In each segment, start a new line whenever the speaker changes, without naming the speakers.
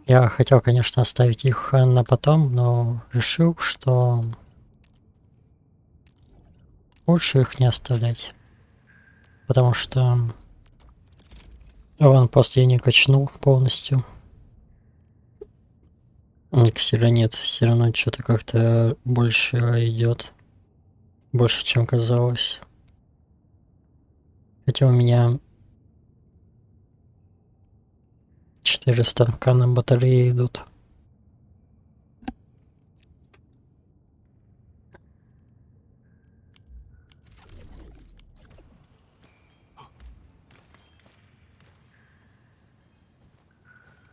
Я хотел, конечно, оставить их на потом, но решил, что лучше их не оставлять. Потому что он после не качнул полностью. Ксилонит все равно что-то как-то больше идет. Больше, чем казалось. Хотя у меня 4 станка на батарее идут.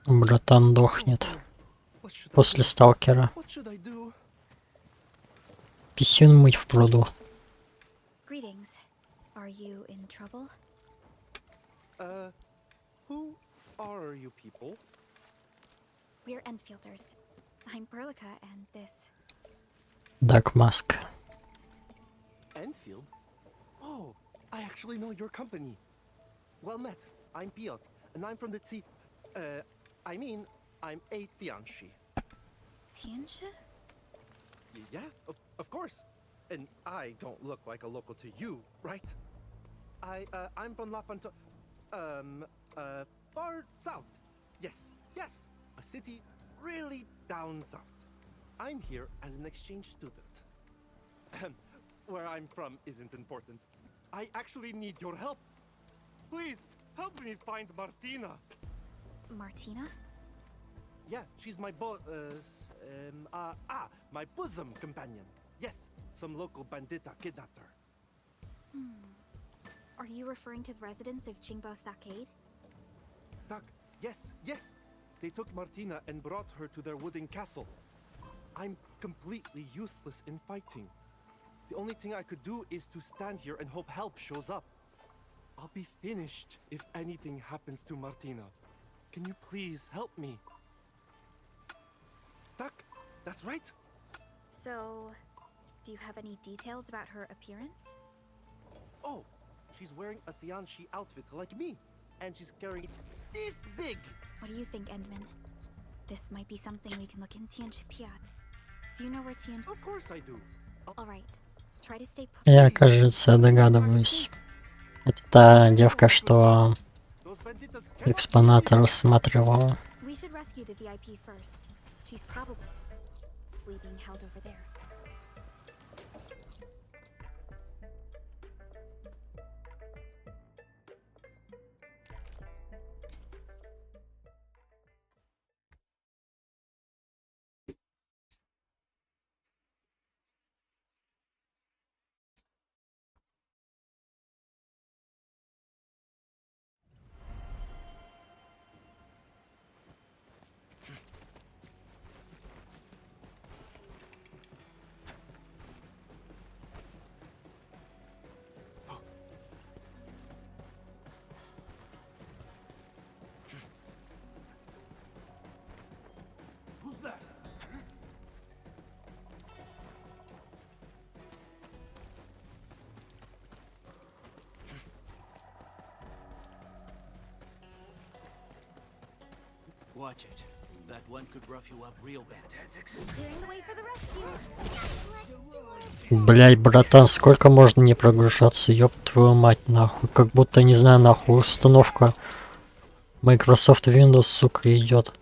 Братан дохнет. После сталкера. Писюн мыть в пруду.
Who are you people?
We're Endfielders. I'm Berlica and this.
Dark Mask.
Enfield? Oh, I actually know your company. Well met. I'm Piotr, and I'm from the I'm a Tianshi.
Tianshi?
Yeah, of course. And I don't look like a local to you, right? I'm from La Fontaine. Far south. Yes, a city really down south. I'm here as an exchange student. Where I'm from isn't important. I actually need your help. Please, help me find Martina.
Martina?
Yeah, she's my my bosom companion. Yes, some local bandita kidnapped her.
Are you referring to the residents of Qingbo Stockade?
Duck, yes. They took Martina and brought her to their wooden castle. I'm completely useless in fighting. The only thing I could do is to stand here and hope help shows up. I'll be finished if anything happens to Martina. Can you please help me? Duck, that's right.
So, do you have any details about her appearance?
Oh, she's wearing a Tianshi outfit like me. And she's carrying it this big.
What do you think, Endman? This might be something we can look in Tianshi Piat. Do you know where Tianshi...
Of course I do.
Alright. Try to stay put.
Я, кажется, догадываюсь. Это та девка, что экспонат рассматривала.
We should rescue the VIP first. She's probably being held over there.
Who's that?
Watch it. That one could rough you up real bad.
Clearing the way for the rescue.
Блять, братан, сколько можно не прогружаться, ёб твою мать, нахуй. Как будто, не знаю, нахуй, установка Microsoft Windows, сука, идет.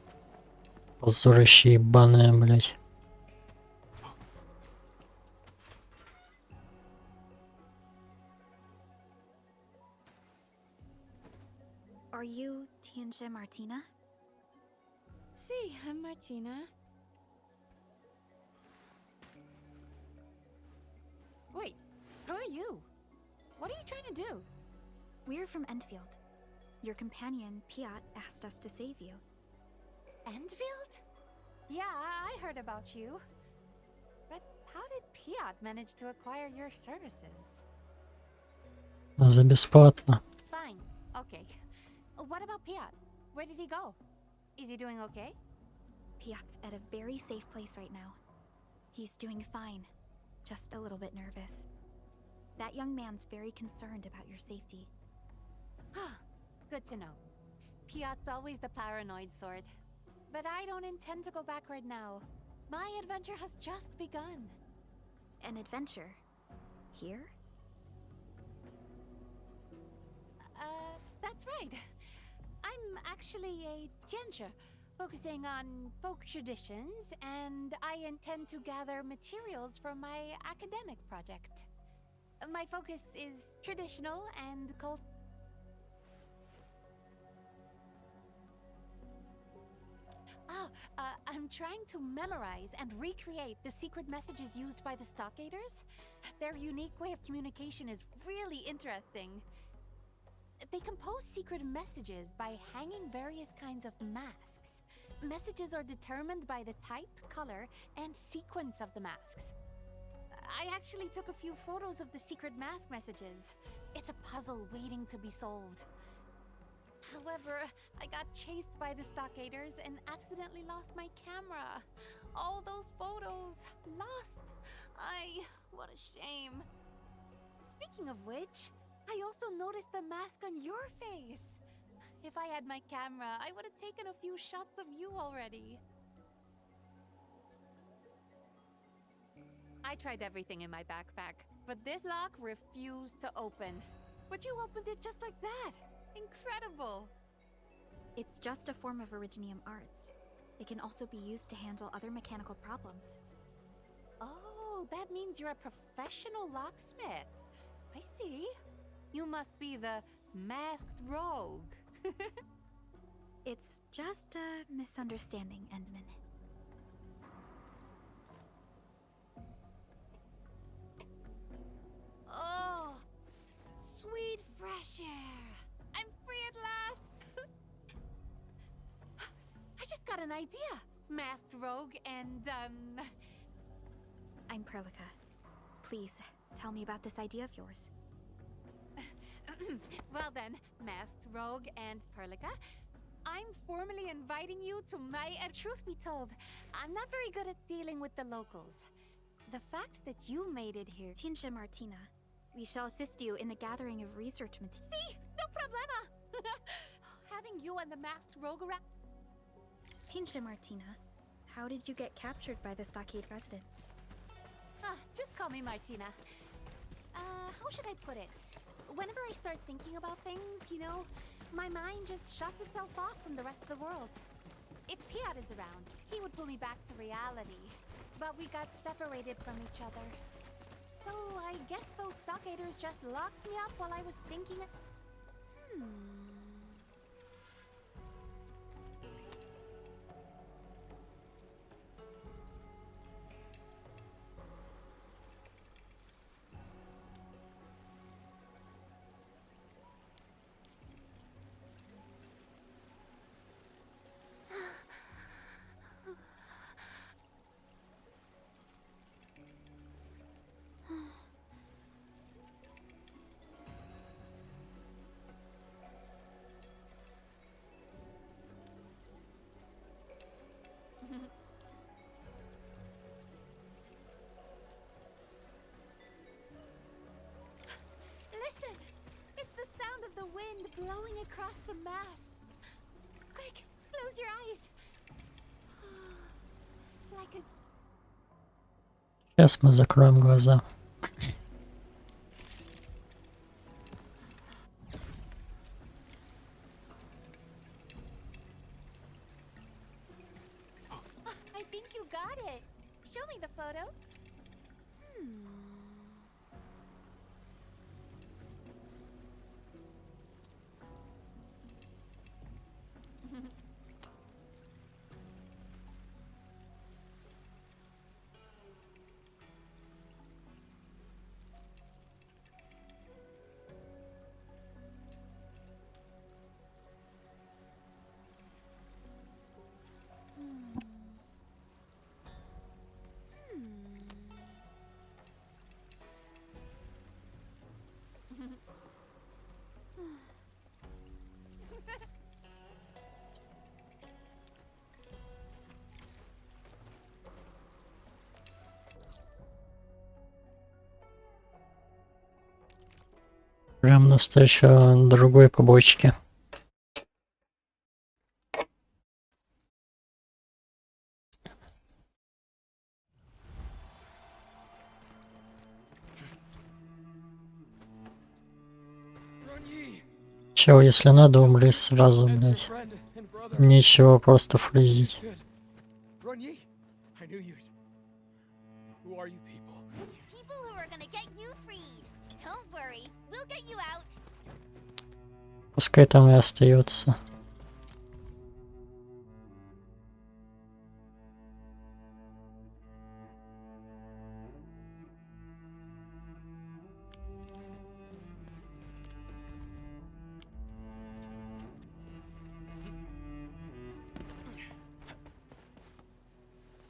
Позорище ебаное, блять.
Are you Tianshi Martina?
See, I'm Martina. Wait, who are you? What are you trying to do?
We're from Endfield. Your companion, Piat, asked us to save you.
Endfield? Yeah, I heard about you. But how did Piat manage to acquire your services?
За бесплатно.
Fine, okay. What about Piat? Where did he go? Is he doing okay?
Piat's at a very safe place right now. He's doing fine, just a little bit nervous. That young man's very concerned about your safety.
Good to know. Piot's always the paranoid sort. But I don't intend to go back right now. My adventure has just begun.
An adventure? Here?
That's right. I'm actually a tianche, focusing on folk traditions, and I intend to gather materials for my academic project. My focus is traditional and I'm trying to memorize and recreate the secret messages used by the Stockaders. Their unique way of communication is really interesting. They compose secret messages by hanging various kinds of masks. Messages are determined by the type, color, and sequence of the masks. I actually took a few photos of the secret mask messages. It's a puzzle waiting to be solved. However, I got chased by the Stockaders and accidentally lost my camera. All those photos, lost. What a shame. Speaking of which, I also noticed the mask on your face. If I had my camera, I would have taken a few shots of you already. I tried everything in my backpack, but this lock refused to open. But you opened it just like that. Incredible!
It's just a form of originium arts. It can also be used to handle other mechanical problems.
Oh, that means you're a professional locksmith. I see. You must be the masked rogue.
It's just a misunderstanding, Endman.
Oh, sweet fresh air. I'm free at last. I just got an idea. Masked rogue and,
I'm Perlica. Please, tell me about this idea of yours.
Well then, masked rogue and Perlica, I'm formally inviting you to my... truth be told, I'm not very good at dealing with the locals. The fact that you made it here...
Tinsha Martina, we shall assist you in the gathering of research materials.
See? No problema! Having you and the masked rogue around...
Tinsha Martina, how did you get captured by the Stockade residents?
Just call me Martina. How should I put it? Whenever I start thinking about things, you know, my mind just shuts itself off from the rest of the world. If Piot is around, he would pull me back to reality. But we got separated from each other. So I guess those Stockaders just locked me up while I was thinking... Listen! It's the sound of the wind blowing across the masks. Quick, close your eyes. Like a...
Сейчас мы закроем глаза.
I think you got it. Show me the photo.
Прям навстречу другой побочке. Чел, если надо, умри сразу, блядь. Нечего просто фризить.
People who are gonna get you freed. Don't worry, we'll get you out.
Пускай там и остается.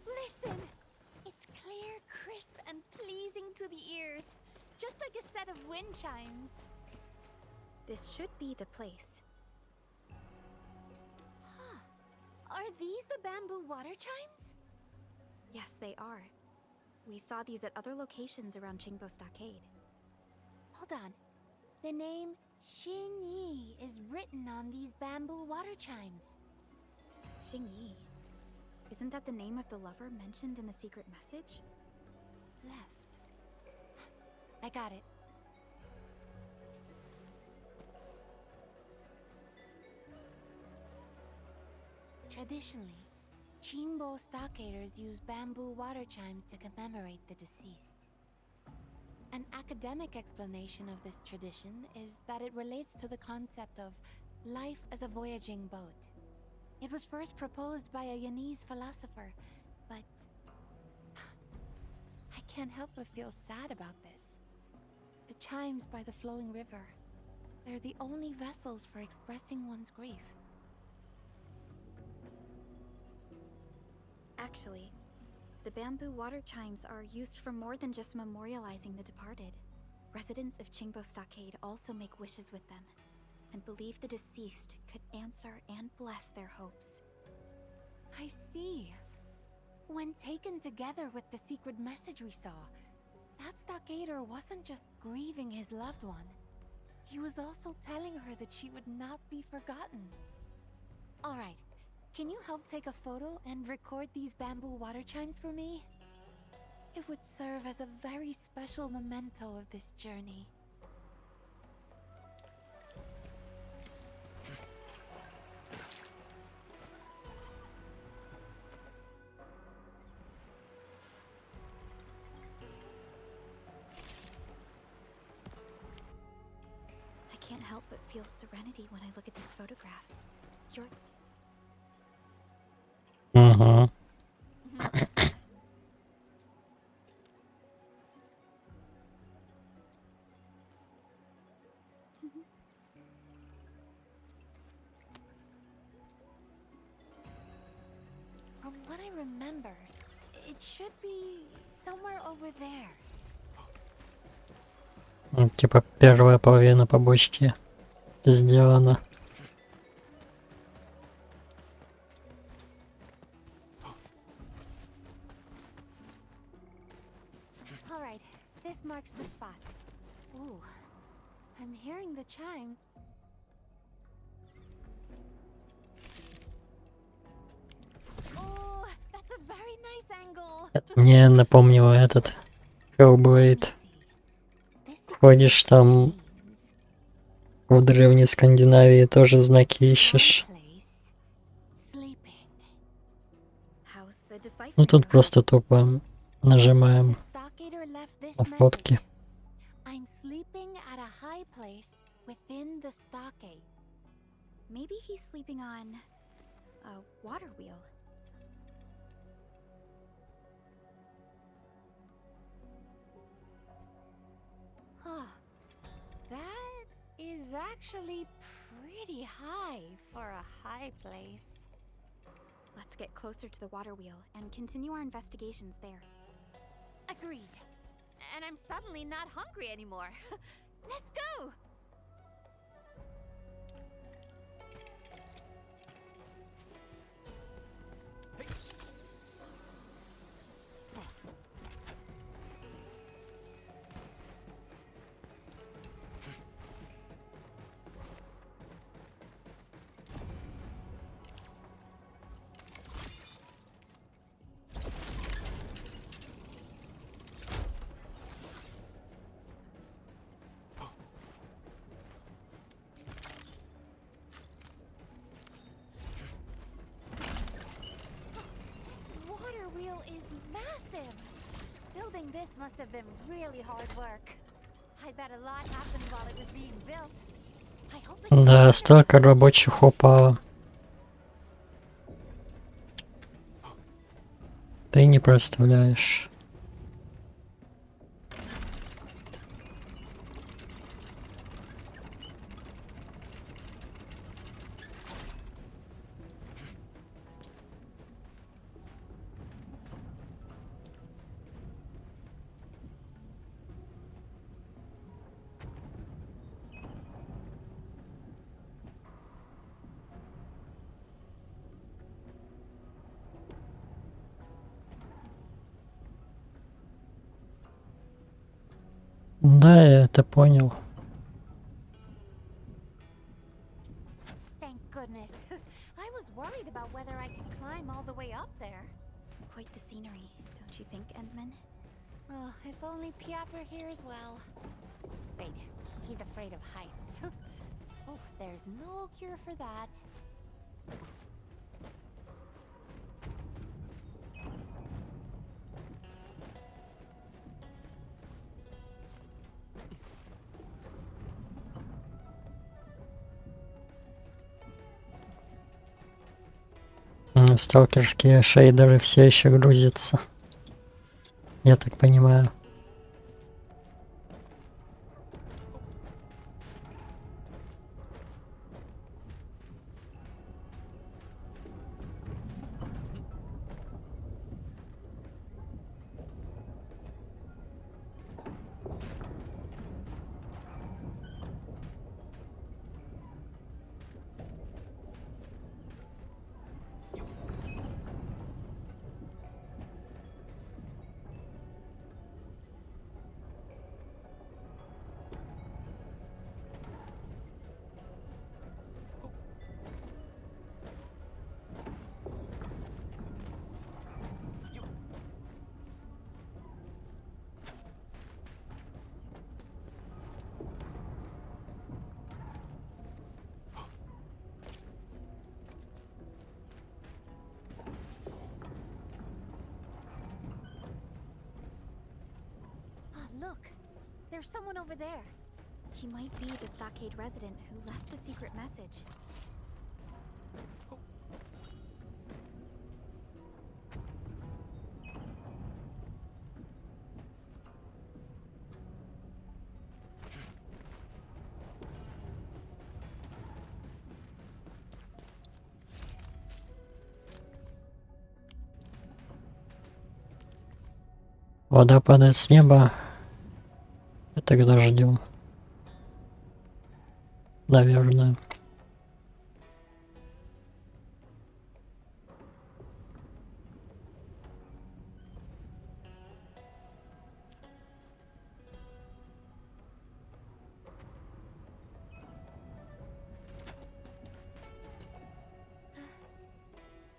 Listen! It's clear, crisp, and pleasing to the ears. Just like a set of wind chimes.
This should be the place.
Are these the bamboo water chimes?
Yes, they are. We saw these at other locations around Qingbo Stockade.
Hold on. The name Xingyi is written on these bamboo water chimes.
Xingyi. Isn't that the name of the lover mentioned in the secret message?
Left. I got it. Traditionally, Qingbo stockaders use bamboo water chimes to commemorate the deceased. An academic explanation of this tradition is that it relates to the concept of life as a voyaging boat. It was first proposed by a Yanese philosopher, but I can't help but feel sad about this. The chimes by the flowing river, they're the only vessels for expressing one's grief.
Actually, the bamboo water chimes are used for more than just memorializing the departed. Residents of Qingbo Stockade also make wishes with them, and believe the deceased could answer and bless their hopes.
I see. When taken together with the secret message we saw, that stockader wasn't just grieving his loved one. He was also telling her that she would not be forgotten. All right. Can you help take a photo and record these bamboo water chimes for me? It would serve as a very special memento of this journey.
I can't help but feel serenity when I look at this photograph. You're...
Угу.
From what I remember, it should be somewhere over there.
Типа первая половина побочки сделана.
All right, this marks the spot. Ooh, I'm hearing the chime. Oh, that's a very nice angle.
Это мне напомнило этот Hellblade. Ходишь там в древней Скандинавии, тоже знаки ищешь.
How's the decipher?
Ну тут просто тупо нажимаем на фотки.
I'm sleeping at a high place within the stockade.
Maybe he's sleeping on a water wheel.
Huh. That is actually pretty high for a high place.
Let's get closer to the water wheel and continue our investigations there.
Agreed. And I'm suddenly not hungry anymore. Let's go! is massive. Building this must have been really hard work. I bet a lot happened while it was being built. I hope it's
Да, столько рабочих упало. Ты не представляешь. Да, я это понял.
Thank goodness. I was worried about whether I could climb all the way up there.
Quite the scenery, don't you think, Endman?
Oh, if only Piat were here as well. Wait, he's afraid of heights. Oh, there's no cure for that.
Сталкерские шейдеры все еще грузятся. Я так понимаю.
Look, there's someone over there.
He might be the stockade resident who left the secret message.
Вода падает с неба. И тогда ждем. Наверное.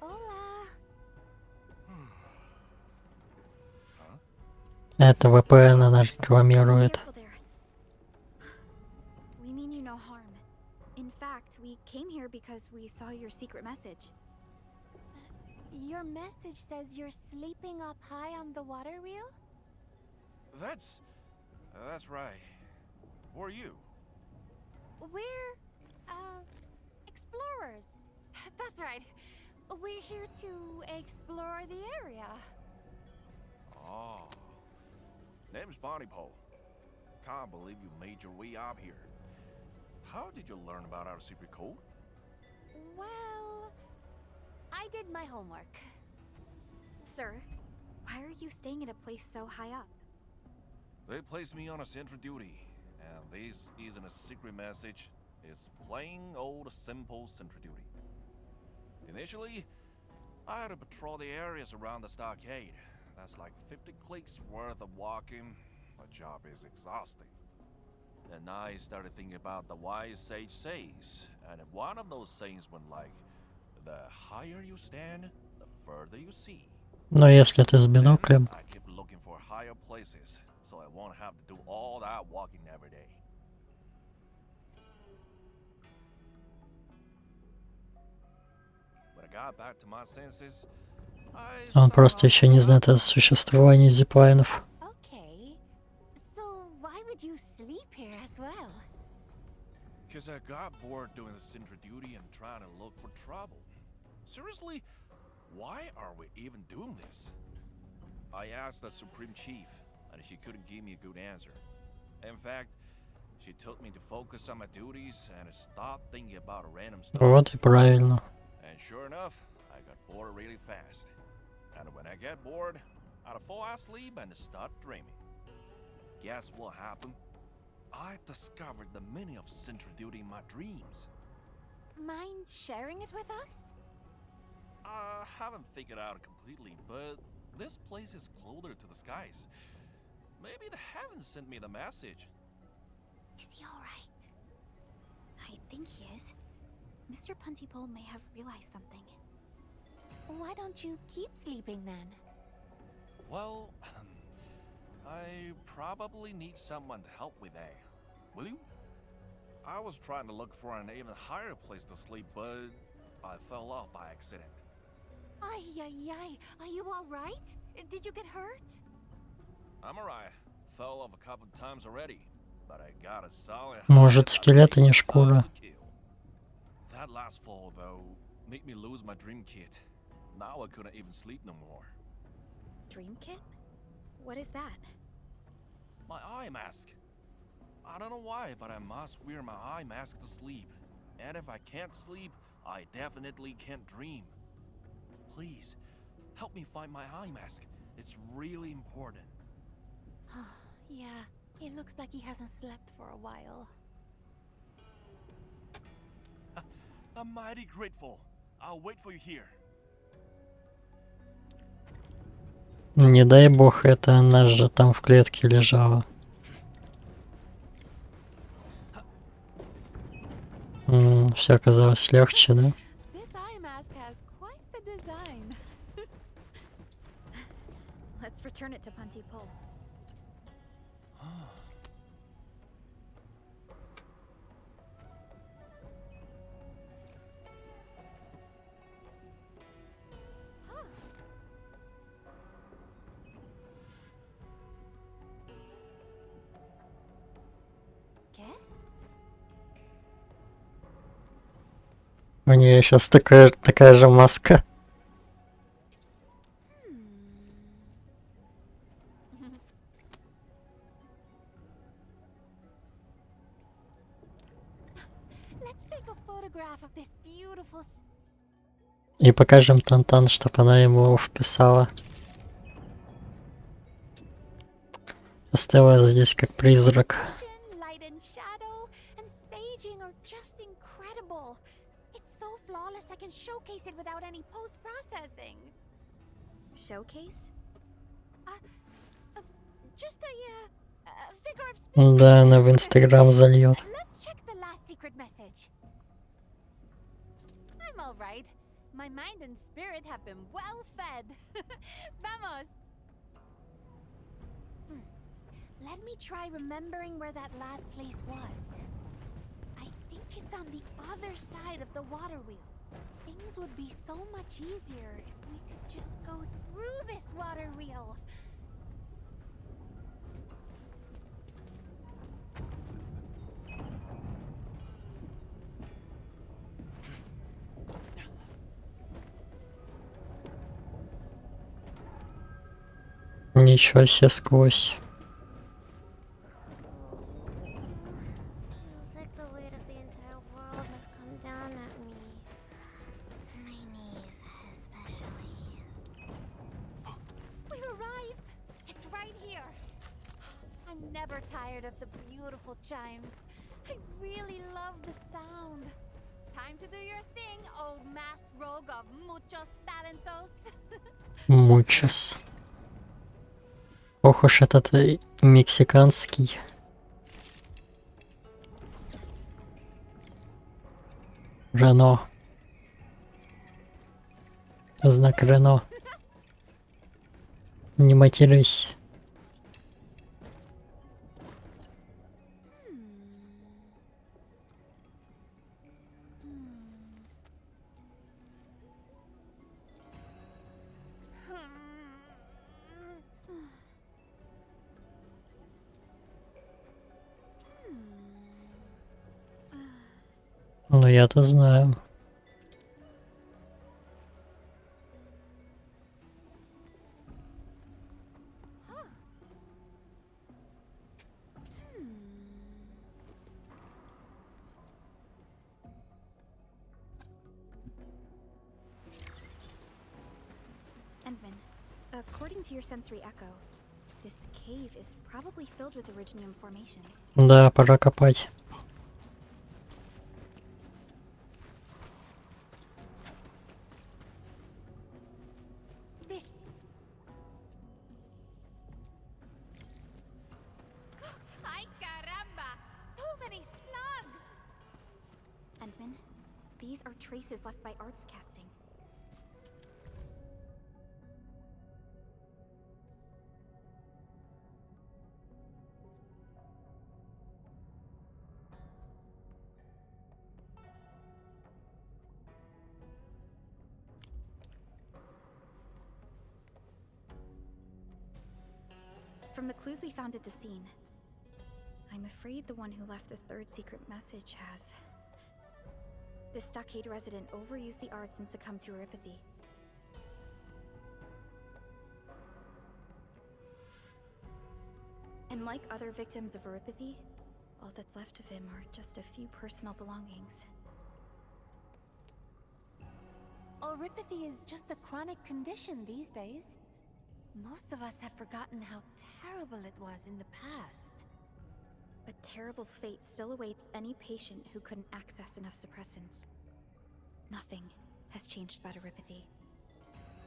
Hola.
Это VPN она рекламирует.
Careful there. We mean you no harm. In fact, we came here because we saw your secret message.
Your message says you're sleeping up high on the water wheel?
That's right. Who are you?
We're, explorers. That's right. We're here to explore the area.
Oh. Name's Pole. Can't believe you made your way up here. How did you learn about our secret code?
Well, I did my homework.
Sir, why are you staying at a place so high up?
They placed me on a sentry duty, and this isn't a secret message. It's plain old simple sentry duty. Initially, I had to patrol the areas around the stockade. That's like 50 clicks worth of walking. The job is exhausting. And I started thinking about the wise sage says, and one of those sayings went like, the higher you stand, the further you see.
Но если ты с биноклем,
I keep looking for higher places, so I won't have to do all that walking every day. When I got back to my senses, I
Он просто
somehow
еще не знает о
forgot
существовании зиплайнов.
Okay. So why would you sleep here as well?
because I got bored doing the sentry duty and trying to look for trouble. Seriously, why are we even doing this? I asked the Supreme Chief, and she couldn't give me a good answer. In fact, she told me to focus on my duties and stop thinking about random stuff.
Вот и правильно.
And sure enough, I got bored really fast. And when I get bored, I'd fall asleep and start dreaming. Guess what happened? I discovered the meaning of sentry duty in my dreams.
Mind sharing it with us?
I haven't figured out completely, but this place is closer to the skies. Maybe the heavens sent me the message.
Is he alright?
I think he is. Mr. Puntipole may have realized something.
Why don't you keep sleeping then?
Well, I probably need someone to help with that. Will you? I was trying to look for an even higher place to sleep, but I fell off by accident.
Ay, ay, ay. Are you alright? Did you get hurt?
I'm alright. Fell off a couple of times already, but I got a solid.
Может,
high
скелеты не
that
шкура.
to kill. That last fall, though, made me lose my dream kit. Now I couldn't even sleep no more.
Dream kit? What is that?
My eye mask. I don't know why, but I must wear my eye mask to sleep. And if I can't sleep, I definitely can't dream. Please, help me find my eye mask. It's really important.
Yeah, it looks like he hasn't slept for a while.
I'm mighty grateful. I'll wait for you here.
Не дай бог, это она же там в клетке лежала. Все оказалось легче, да?
This eye mask has quite the design.
Let's return it to Puntipole.
¿Qué?
У нее сейчас такая же маска.
Let's take a photograph of this beautiful.
И покажем Тантан, чтоб она ему вписала. Оставалась здесь как призрак.
Composition, light and shadow, and staging are just incredible. It's so flawless I can showcase it without any post-processing.
Showcase?
Just a figure of speech.
Да, она в Инстаграм зальет.
Let's check the last secret message. I'm all right. My mind and spirit have been well fed. Vamos. Let me try remembering where that last place was. I think it's on the other side of the water wheel. Things would be so much easier if we could just go through this water wheel.
Ничего себе сквозь.
Feels like the weight of the entire world has come down at me. My knees, especially.
We've arrived! It's right here! I'm never tired of the beautiful chimes. I really love the sound. Time to do your thing, old masked rogue of muchos talentos.
Мучас. Ох уж этот мексиканский. Рено. Знак Рено. Не матерись. Ну я-то знаю.
Ensman, according to your sensory echo, this cave is probably filled with originium formations.
Да, пора копать.
This. Ay caramba! So many slugs!
Endman, these are traces left by arts casting. From the clues we found at the scene, I'm afraid the one who left the third secret message has. This stockade resident overused the arts and succumbed to erypathy. And like other victims of erypathy, all that's left of him are just a few personal belongings.
Orypathy is just a chronic condition these days. Most of us have forgotten how terrible it was in the past.
A terrible fate still awaits any patient who couldn't access enough suppressants. Nothing has changed about erypathy.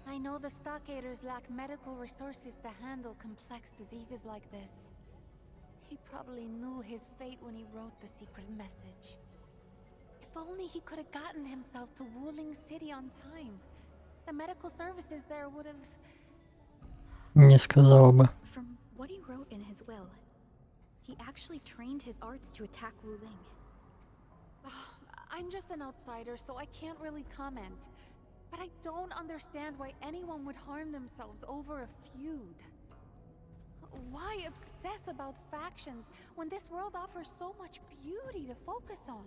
I know the stockaders lack medical resources to handle complex diseases like this. He probably knew his fate when he wrote the secret message. If only he could have gotten himself to Wuling City on time. The medical services there would have...
Не сказал бы.
From what he wrote in his will, he actually trained his arts to attack Wuling.
I'm just an outsider, so I can't really comment. But I don't understand why anyone would harm themselves over a feud. Why obsess about factions when this world offers so much beauty to focus on?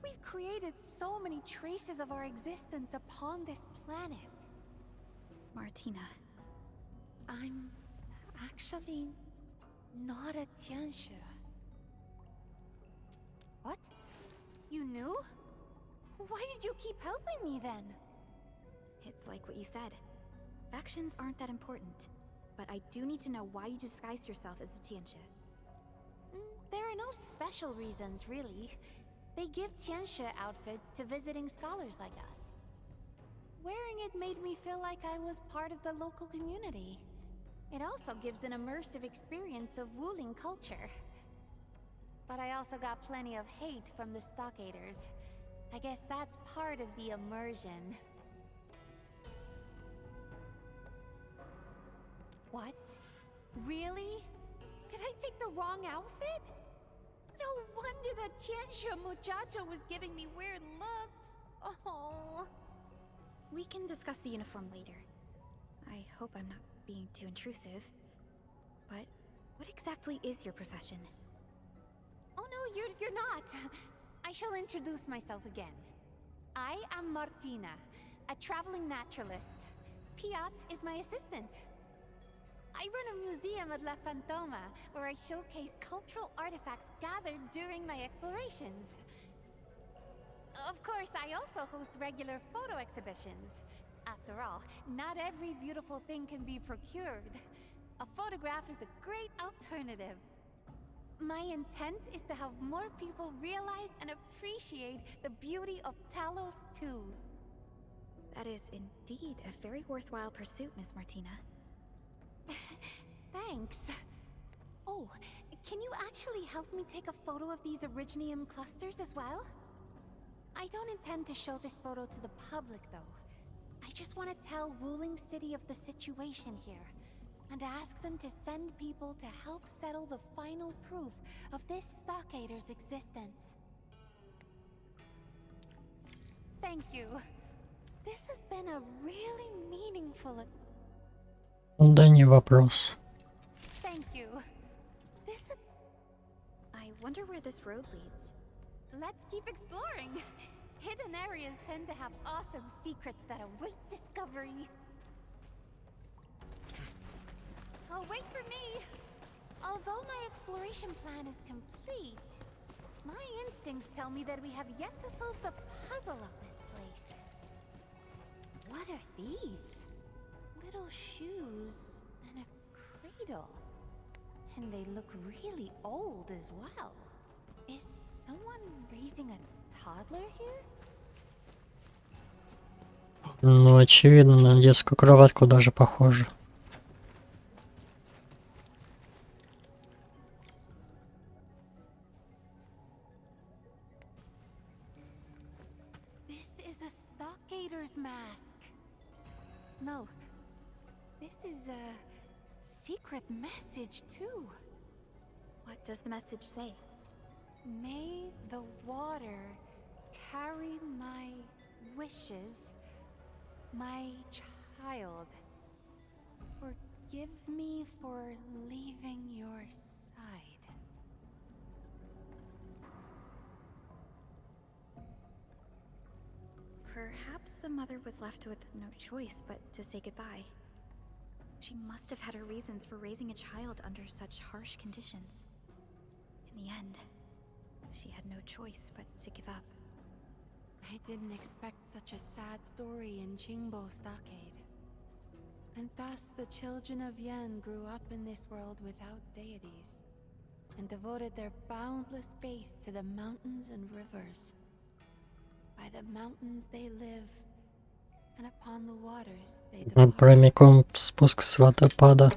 We've created so many traces of our existence upon this planet.
Martina.
I'm actually not a Tianxue. What? You knew? Why did you keep helping me then?
It's like what you said. Factions aren't that important. But I do need to know why you disguised yourself as a Tianxue.
There are no special reasons, really. They give Tianxue outfits to visiting scholars like us. Wearing it made me feel like I was part of the local community. It also gives an immersive experience of Wuling culture. But I also got plenty of hate from the stockaders. I guess that's part of the immersion. What? Really? Did I take the wrong outfit? No wonder that Tianxue muchacho was giving me weird looks. Oh.
We can discuss the uniform later. I hope I'm not being too intrusive. But what exactly is your profession?
Oh no, you're not. I shall introduce myself again. I am Martina, a traveling naturalist. Piat is my assistant. I run a museum at La Fantoma, where I showcase cultural artifacts gathered during my explorations. Of course, I also host regular photo exhibitions. After all, not every beautiful thing can be procured. A photograph is a great alternative. My intent is to have more people realize and appreciate the beauty of Talos too.
That is indeed a very worthwhile pursuit, Miss Martina.
Thanks. Oh, can you actually help me take a photo of these originium clusters as well? I don't intend to show this photo to the public, though. I just want to tell Wuling City of the situation here, and ask them to send people to help settle the final proof of this stockader's existence. Thank you. This has been a really meaningful...
Да не вопрос.
Thank you. This...
I wonder where this road leads.
let's keep exploring. Hidden areas tend to have awesome secrets that await discovery. Oh, wait for me! Although my exploration plan is complete, my instincts tell me that we have yet to solve the puzzle of this place. What are these? Little shoes and a cradle. And they look really old as well. Is someone raising a toddler here?
Ну, очевидно, на детскую кроватку даже похоже.
This is a Stockader's mask. No, this is a secret message too.
What does the message say?
May the water carry my wishes, my child. Forgive me for leaving your side.
Perhaps the mother was left with no choice but to say goodbye. She must have had her reasons for raising a child under such harsh conditions. In the end, she had no choice but to give up.
I didn't expect such a sad story in Qingbo Stockade. And thus the children of Yan grew up in this world without deities, and devoted their boundless faith to the mountains and rivers. By the mountains they live, and upon the waters they depart.
Прямиком спуск с водопада.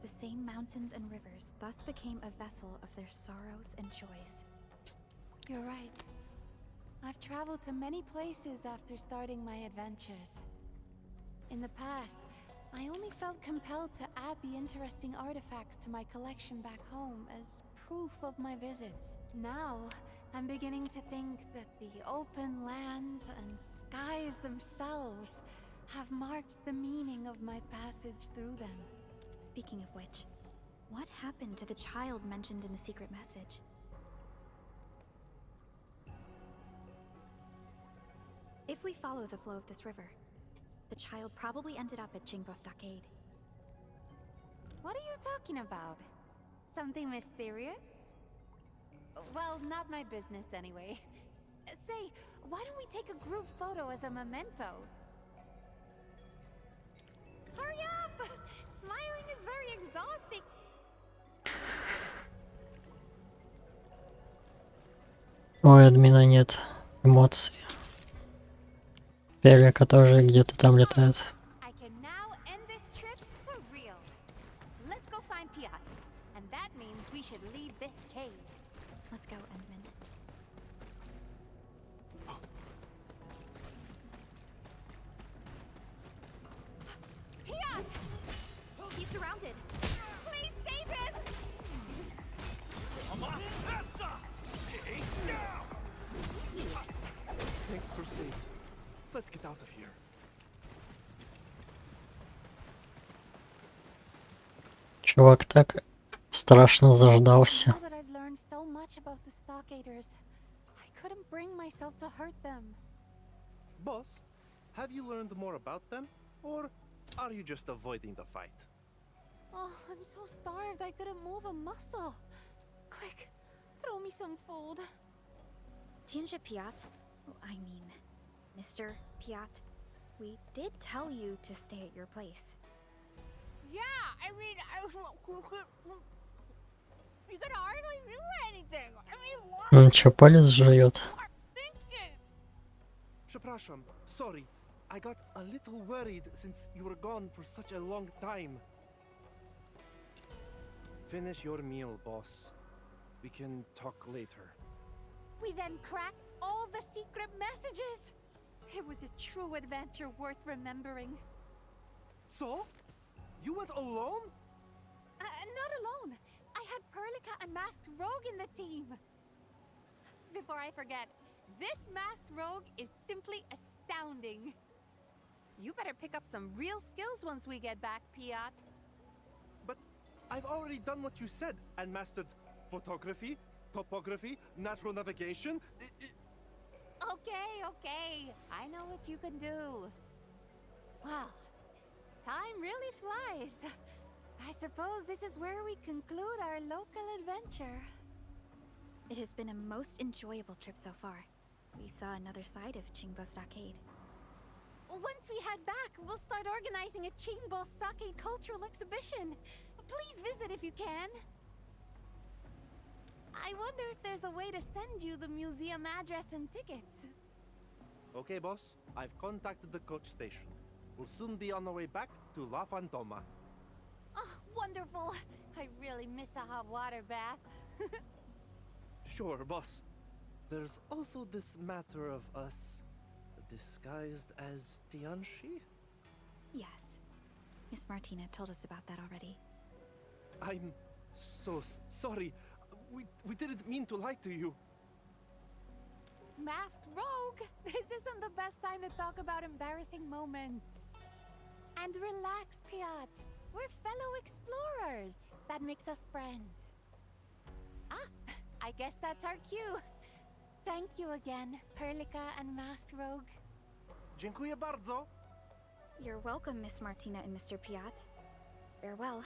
The same mountains and rivers thus became a vessel of their sorrows and joys.
You're right. I've traveled to many places after starting my adventures. In the past, I only felt compelled to add the interesting artifacts to my collection back home as proof of my visits. Now, I'm beginning to think that the open lands and skies themselves have marked the meaning of my passage through them.
Speaking of which, what happened to the child mentioned in the secret message? If we follow the flow of this river, the child probably ended up at Qingbo Stockade.
What are you talking about? Something mysterious? Well, not my business anyway. Say, why don't we take a group photo as a memento? Hurry up! Smiling is very exhausting.
Ой, админа нет эмоций. Перья тоже где-то там летают.
I can now end this trip for real. Let's go find Piat. And that means we should leave this cave.
Let's go, Endman.
Piat!
He's surrounded.
Please save him!
Thanks for saving. Let's get out of here.
Чувак так страшно заждался.
Now that I've learned so much about the Stockaders, I couldn't bring myself to hurt them.
Boss, have you learned more about them? Or are you just avoiding the fight?
Oh, I'm so starved I couldn't move a muscle. Quick, throw me some food.
Tianjia Piat, I mean, Mr. Piat, we did tell you to stay at your place.
Yeah, I mean, you could hardly do anything. I mean, what?
Он чё, палец жует?
Thinking?
Przepraszam, sorry. I got a little worried since you were gone for such a long time. Finish your meal, boss. We can talk later.
We then cracked all the secret messages. It was a true adventure worth remembering.
So? You went alone?
Not alone. I had Perlica and Masked Rogue in the team. Before I forget, this Masked Rogue is simply astounding. You better pick up some real skills once we get back, Piat.
But I've already done what you said and mastered photography, topography, natural navigation.
Okay, okay. I know what you can do. Well, time really flies. I suppose this is where we conclude our local adventure.
It has been a most enjoyable trip so far. We saw another side of Qingbo Stockade.
Once we head back, we'll start organizing a Qingbo Stockade cultural exhibition. Please visit if you can. I wonder if there's a way to send you the museum address and tickets.
Okay, boss. I've contacted the coach station. We'll soon be on our way back to La Fantoma.
Oh, wonderful. I really miss a hot water bath.
Sure, boss. There's also this matter of us disguised as Tianshi.
Yes. Miss Martina told us about that already.
I'm so sorry. We didn't mean to lie to you.
Masked Rogue! This isn't the best time to talk about embarrassing moments. And relax, Piat. We're fellow explorers. That makes us friends. Ah, I guess that's our cue. Thank you again, Perlica and Masked Rogue.
Dziękuję bardzo.
You're welcome, Miss Martina and Mr. Piat. Farewell.